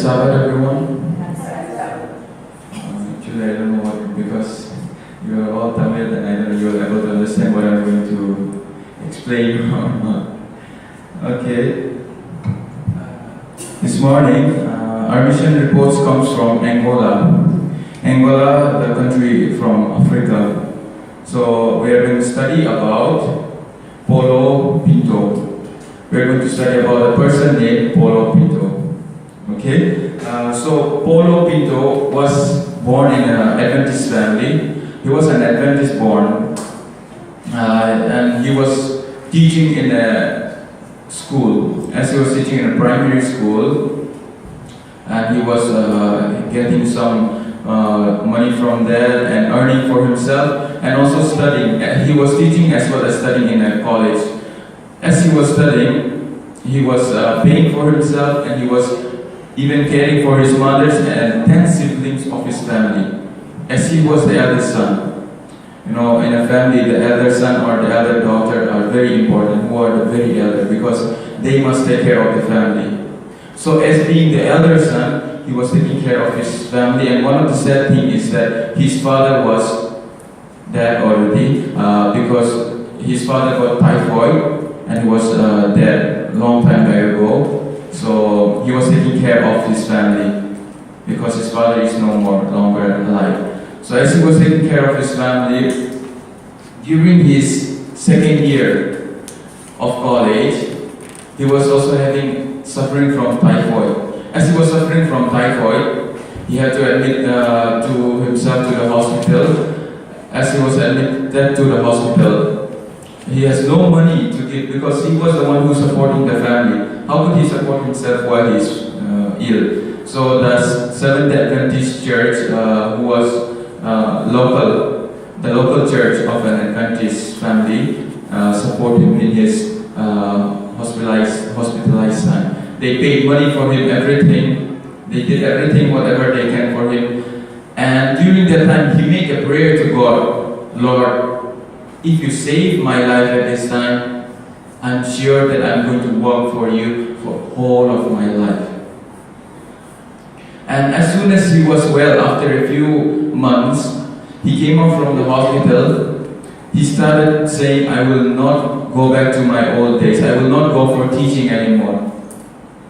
Sabbath, everyone? Actually, I don't know what, because you are all Tamil and I don't know you are able to understand what I'm going to explain or not. Okay. This morning, our mission reports comes from Angola. Angola, the country from Africa. So we are going to study about Paulo Pinto. We are going to study about a person named Paulo Pinto. Okay, so Paulo Pinto was born in an Adventist family. He was an Adventist born, and he was teaching in a school. As he was teaching in a primary school, and he was getting some money from there and earning for himself, and also studying. He was teaching as well as studying in a college. As he was studying, he was paying for himself, and he was even caring for his mothers and 10 siblings of his family, as he was the eldest son. You know, in a family, the elder son or the elder daughter are very important, who are the very elder, because they must take care of the family. So as being the elder son, he was taking care of his family, and one of the sad things is that his father was dead already, because his father got typhoid, and he was dead long time ago. So he was taking care of his family because his father is no longer alive. So as he was taking care of his family, during his second year of college, he was also suffering from typhoid. As he was suffering from typhoid, he had to admit to himself to the hospital. As he was admitted to the hospital, he has no money to give because he was the one who's supporting the family. How could he support himself while he's ill? So the Seventh Adventist Church, who was the local church of an Adventist family, supported him in his hospitalized time. They paid money for him, everything. They did everything, whatever they can for him. And during that time, he made a prayer to God, Lord, if you save my life at this time, I'm sure that I'm going to work for you for all of my life. And as soon as he was well, after a few months, he came out from the hospital. He started saying, I will not go back to my old days. I will not go for teaching anymore.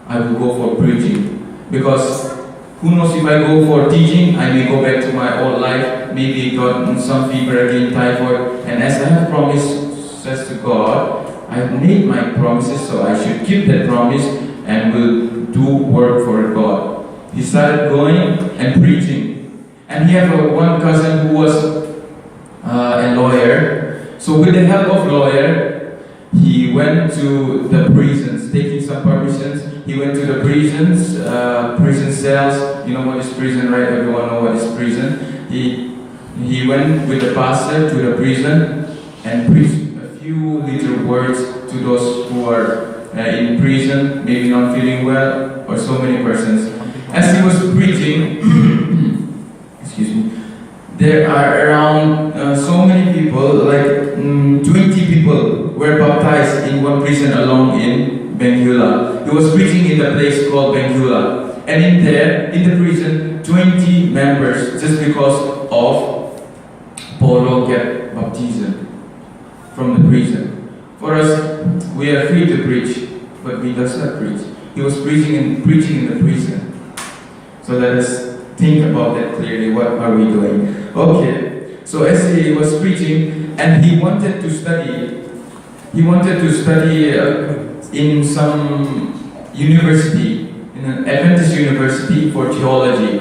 I will go for preaching. Because who knows, if I go for teaching, I may go back to my old life, maybe got some fever again, typhoid. And as I have promises to God, I have made my promises, so I should keep that promise and will do work for God. He started going and preaching. And he had one cousin who was a lawyer. So with the help of lawyer, he went to the prisons, taking some permissions. He went to the prisons, prison cells. You know what is prison, right? Everyone know what is prison. He went with the pastor to the prison and preached few little words to those who are in prison, maybe not feeling well, or so many persons. As he was preaching, excuse me, there are around so many people, like 20 people were baptized in one prison alone in Benguela. He was preaching in a place called Benguela. And in the prison, 20 members, just because of Paulo get baptism from the prison. For us, we are free to preach, but we does not preach. He was preaching in the prison. So let us think about that clearly. What are we doing? Okay. So as he was preaching, and he wanted to study in some university, in an Adventist university for theology,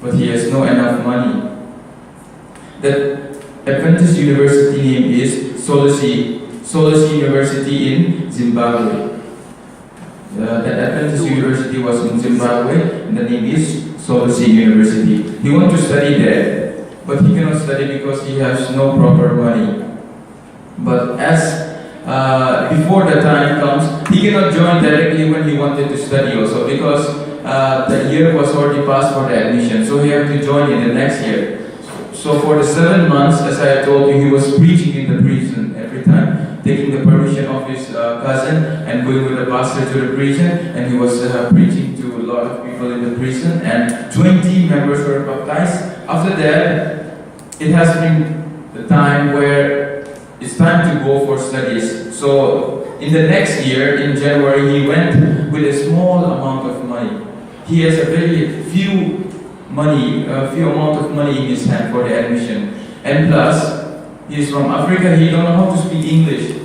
but he has no enough money. That Adventist university name is Solus University in Zimbabwe. The Adventist University was in Zimbabwe, and the name is Solus University. He wants to study there, but he cannot study because he has no proper money. But as before the time comes, he cannot join directly when he wanted to study also, because the year was already passed for the admission, so he had to join in the next year. So for the 7 months, as I told you, he was preaching in the prison every time, taking the permission of his cousin and going with the pastor to the prison, and he was preaching to lot of people in the prison, and 20 members were baptized. After that, it has been the time where it's time to go for studies. So in the next year, in January, he went with a small amount of money. He has a very few amount of money in his hand for the admission. And plus, he is from Africa, he don't know how to speak English.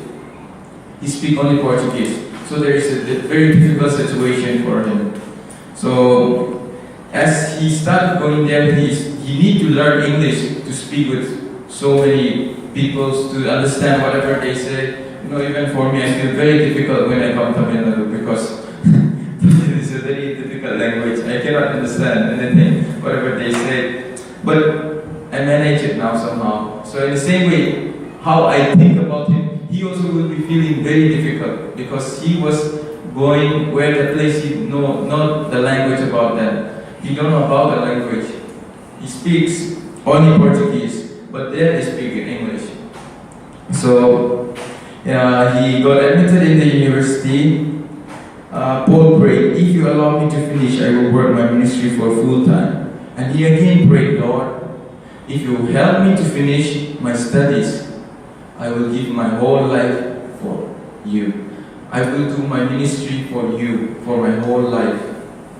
He speaks only Portuguese. So there is a very difficult situation for him. So as he started going there, he need to learn English to speak with so many people, to understand whatever they say. Even for me, I feel very difficult when I come to Tamil Nadu because it is a very difficult language. I cannot understand anything, whatever they say. But I manage it now somehow. So in the same way, how I think about him, he also will be feeling very difficult because he was going where the place he know not the language about them. He don't know about the language. He speaks only Portuguese, but there they speak in English. So he got admitted in the university. Paul prayed, "If you allow me to finish, I will work my ministry for full time." And he again prayed, "Lord, if you help me to finish my studies, I will give my whole life for you. I will do my ministry for you, for my whole life,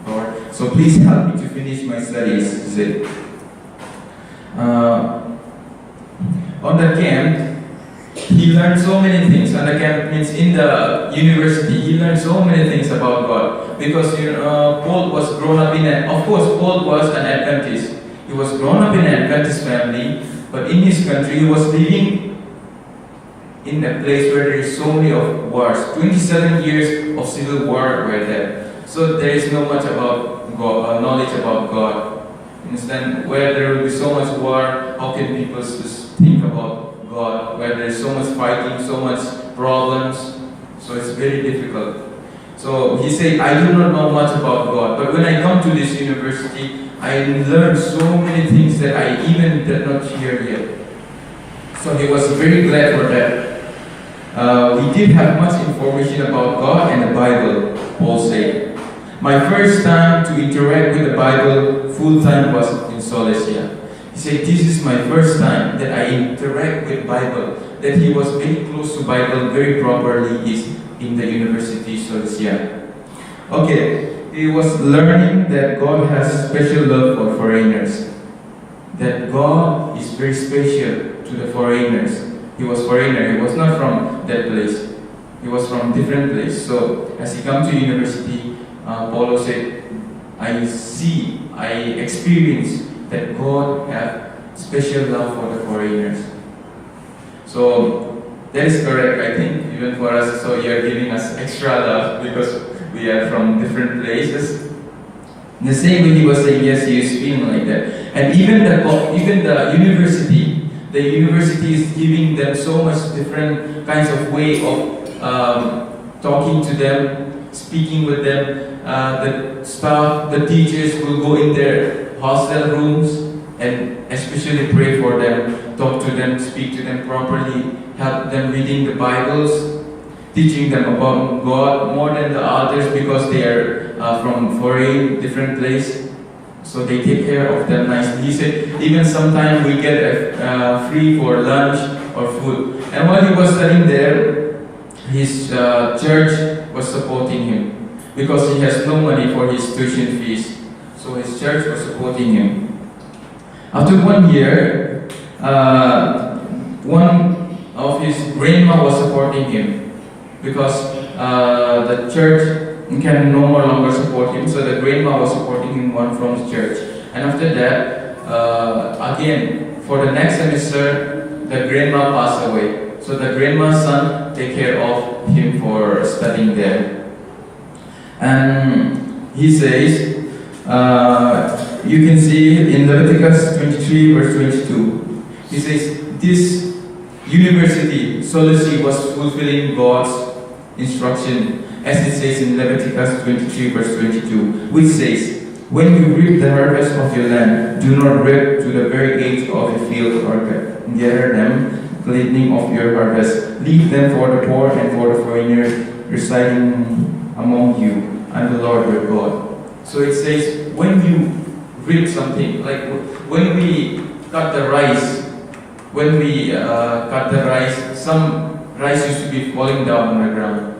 Lord. So please help me to finish my studies," he said. On the camp, he learned so many things. On the camp means in the university, he learned so many things about God. Because Paul was grown up Paul was an Adventist. He was grown up in an Adventist family, but in his country, he was living in a place where there is so many of wars. 27 years of civil war were there. So there is not much about God, knowledge about God. Understand? Where there will be so much war, how can people just think about God? Where there is so much fighting, so much problems, so it's very difficult. So he said, "I do not know much about God, but when I come to this university, I learned so many things that I even did not hear yet." So he was very glad for that. We did have much information about God and the Bible, Paul said. "My first time to interact with the Bible full time was in Solesia." He said, "This is my first time that I interact with Bible." That he was very close to Bible very properly is in the University Solesia. Okay, he was learning that God has special love for foreigners. That God is very special to the foreigners. He was foreigner. He was not from that place. He was from different place. So as he come to university, Paulo said, "I experience that God have special love for the foreigners." So that is correct, I think, even for us. So you are giving us extra love because we are from different places. In the same way, he was saying, yes, he is feeling like that. And even the university is giving them so much different kinds of way of talking to them, speaking with them. The staff, the teachers will go in their hostel rooms and especially pray for them, talk to them, speak to them properly, help them reading the Bibles, teaching them about God more than the others because they are from foreign, different place. So they take care of them nicely. He said, even sometimes we get free for lunch or food. And while he was studying there, his church was supporting him because he has no money for his tuition fees. So his church was supporting him. After 1 year, one of his grandma was supporting him because the church can no longer support him, so the grandma was supporting him, one from the church. And after that, again, for the next semester, the grandma passed away. So the grandma's son take care of him for studying there. And he says, you can see in Leviticus 23 verse 22, he says, this university, Solesia, was fulfilling God's instruction, as it says in Leviticus 23 verse 22, which says, when you reap the harvest of your land, do not reap to the very edge of the field or gather them, gleaning of your harvest. Leave them for the poor and for the foreigner residing among you. I am the Lord your God. So it says, when you reap something, like when we cut the rice, some rice used to be falling down on the ground.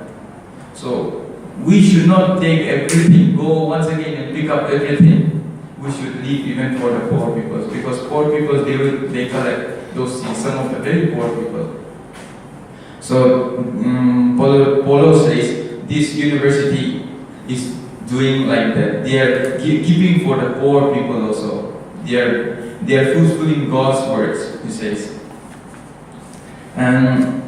So we should not take everything, go once again and pick up everything. We should leave even for the poor people, because poor people, they collect those seeds, some of the very poor people. So Polo says this university is doing like that. They are keeping for the poor people also. They are fulfilling God's words, he says. And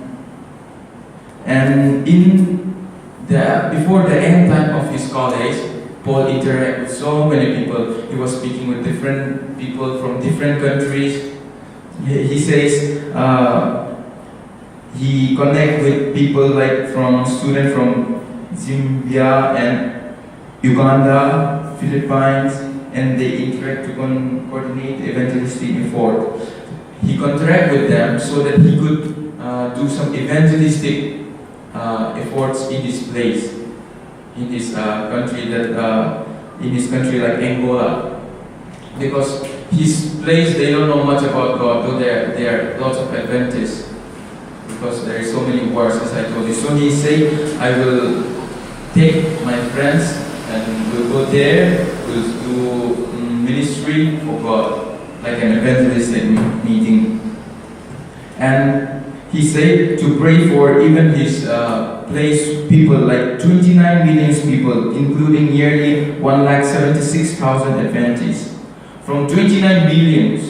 before the end time of his college, Paul interacted with so many people. He was speaking with different people from different countries. He says he connect with people like students from Zimbabwe and Uganda, Philippines, and they interact to coordinate evangelistic effort. He contract with them so that he could do some evangelistic efforts in this place, in this country like Angola, because his place they don't know much about God, though there are lots of Adventists, because there are so many wars, as I told you. So he said, I will take my friends and we'll go there, we'll do ministry for God, like an evangelistic meeting. And he said to pray for even his place people, like 29 million people, including nearly 176,000 Adventists. From 29 million,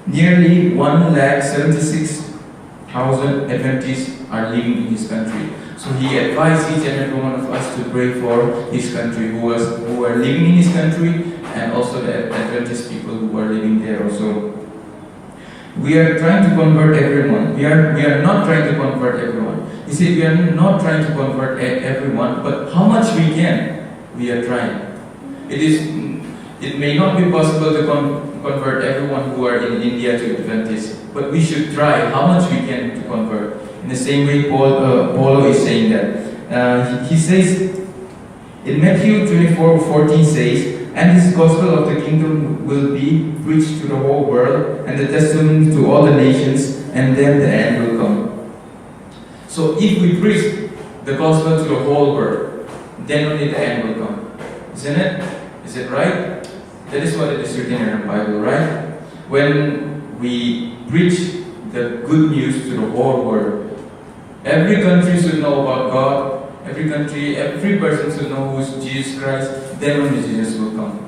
nearly 176,000 Adventists are living in his country. So he advised each and every one of us to pray for his country, who are living in his country, and also the Adventist people who are living there also. We are trying to convert everyone. We are not trying to convert everyone. You see, we are not trying to convert everyone, but how much we can, we are trying. It may not be possible to convert everyone who are in India to Adventists, but we should try how much we can to convert. In the same way, Paulo is saying that. He says, in Matthew 24:14 says, and this gospel of the kingdom will be preached to the whole world, and the testimony to all the nations, and then the end will come. So if we preach the gospel to the whole world, then only the end will come. Isn't it? Is it right? That is what it is written in the Bible, right? When we preach the good news to the whole world, every country should know about God. Every person should know who is Jesus Christ. Then only Jesus will come.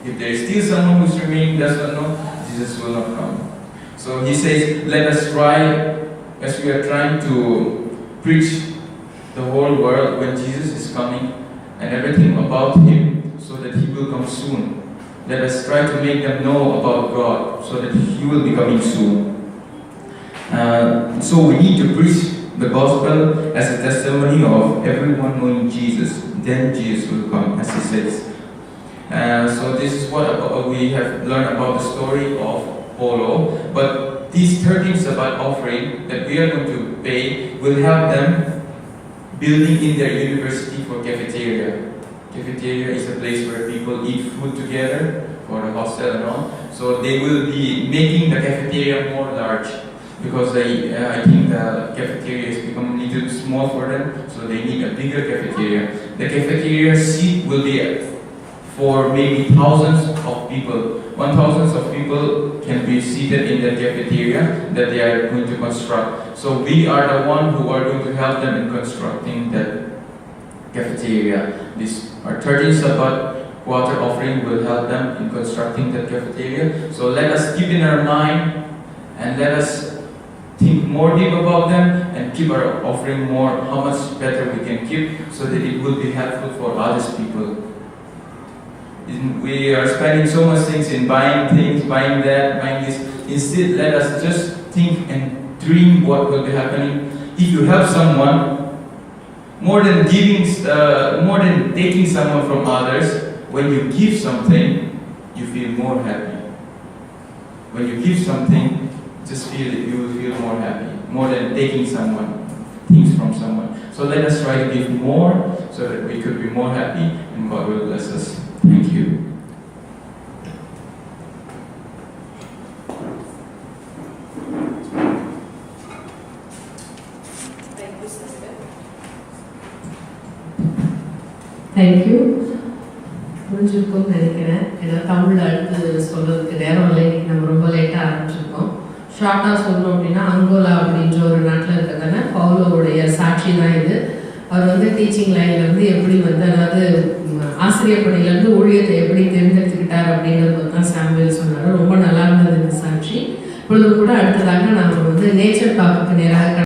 If there is still someone who's remaining does not know, Jesus will not come. So he says, let us try, as we are trying to preach the whole world when Jesus is coming and everything about him, so that he will come soon. Let us try to make them know about God, so that he will be coming soon. So we need to preach the gospel as a testimony of everyone knowing Jesus. Then Jesus will come, as he says. So this is what we have learned about the story of Polo. But these 13 Sabbath offering that we are going to pay will help them building in their university for cafeteria. Cafeteria is a place where people eat food together for the hostel and all. So they will be making the cafeteria more large, because I think the cafeteria is becoming a little small for them, so they need a bigger cafeteria. The cafeteria seat will be for maybe thousands of people. 1,000 of people can be seated in the cafeteria that they are going to construct. So we are the one who are going to help them in constructing that cafeteria. Our 13th Sabbath quarter offering will help them in constructing that cafeteria. So let us keep in our mind, and let us think more deep about them, and keep our offering more, how much better we can keep, so that it will be helpful for others people. We are spending so much things in buying things, buying that, buying this. Instead, let us just think and dream what will be happening. If you help someone, more than taking someone from others, when you give something, you feel more happy. When you give something, you will feel more happy, more than taking things from someone. So let us try to give more so that we could be more happy and God will bless us. Thank you. Thank you. புரிஞ்சிருக்கும்னு நினைக்கிறேன். ஏன்னா தமிழ் அடுத்து சொல்கிறதுக்கு நேரம் இல்லை. நம்ம ரொம்ப லேட்டாக ஆரம்பிச்சிருக்கோம். ஷார்ட்டாக சொல்லணும் அப்படின்னா, அங்கோலா அப்படின்ற ஒரு நாட்டில் இருக்கிறதான பவுலோவுடைய சாட்சி தான் இது. அவர் வந்து டீச்சிங் லைன்லேருந்து எப்படி வந்து, அதாவது ஆசிரியர் பணியிலேருந்து ஊழியத்தை எப்படி தேர்ந்தெடுத்துக்கிட்டார் அப்படின்றது தான் சாமுவேல் சொன்னார். ரொம்ப நல்லா இருந்தது இந்த சாட்சி. இப்பொழுது கூட அடுத்ததாக நாம் வந்து நேச்சர் டாக்குக்கு நேராக